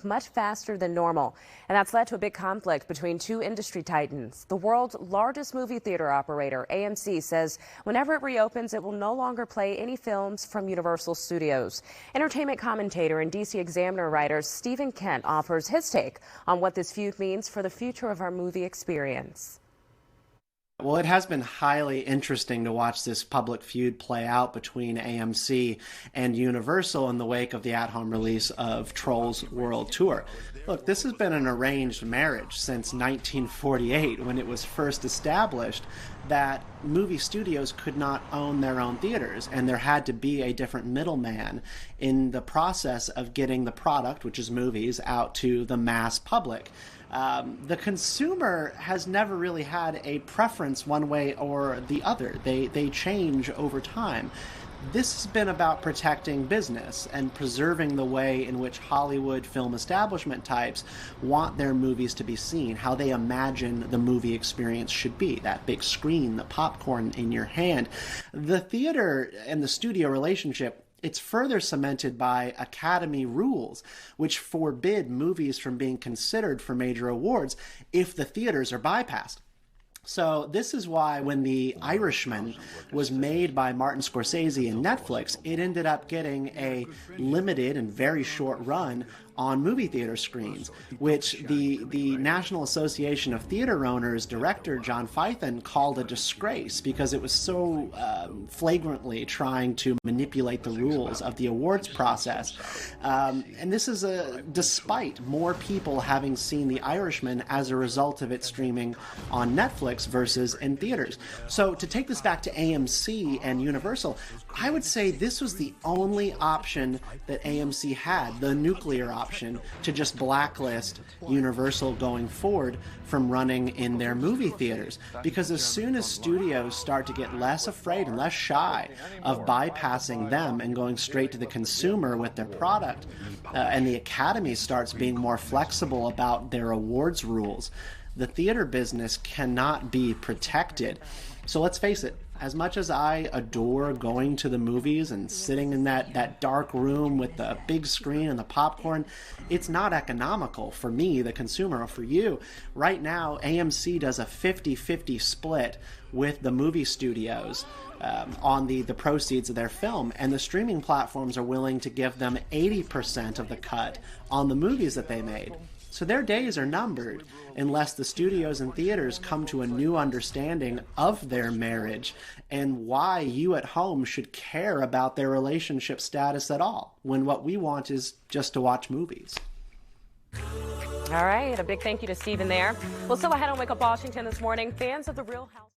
much faster than normal, and that's led to a big conflict between two industry titans. The world's largest movie theater operator, AMC, says whenever it reopens, it will no longer play any films from Universal Studios. Entertainment commentator and DC Examiner writer Stephen Kent offers his take on what this feud means for the future of our movie experience. Well, it has been highly interesting to watch this public feud play out between AMC and Universal in the wake of the at-home release of Trolls World Tour. Look, this has been an arranged marriage since 1948, when it was first established that movie studios could not own their own theaters, and there had to be a different middleman in the process of getting the product, which is movies, out to the mass public. The consumer has never really had a preference one way or the other. They change over time. This has been about protecting business and preserving the way in which Hollywood film establishment types want their movies to be seen, how they imagine the movie experience should be, that big screen, the popcorn in your hand. The theater and the studio relationship, it's further cemented by Academy rules, which forbid movies from being considered for major awards if the theaters are bypassed. So this is why when The Irishman was made by Martin Scorsese and Netflix, it ended up getting a limited and very short run on movie theater screens, which the National Association of Theater Owners director John Fythen called a disgrace because it was so flagrantly trying to manipulate the rules of the awards process. And this is despite more people having seen The Irishman as a result of its streaming on Netflix versus in theaters. So to take this back to AMC and Universal, I would say this was the only option that AMC had, the nuclear option, to just blacklist Universal going forward from running in their movie theaters. Because as soon as studios start to get less afraid and less shy of bypassing them and going straight to the consumer with their product, and the Academy starts being more flexible about their awards rules, the theater business cannot be protected. So let's face it, as much as I adore going to the movies and sitting in that dark room with the big screen and the popcorn, it's not economical for me, the consumer, or for you. Right now, AMC does a 50-50 split with the movie studios on the proceeds of their film, and the streaming platforms are willing to give them 80% of the cut on the movies that they made. So their days are numbered unless the studios and theaters come to a new understanding of their marriage and why you at home should care about their relationship status at all, when what we want is just to watch movies. All right, a big thank you to Stephen there. Well, still ahead on Wake Up Washington this morning, fans of The Real House.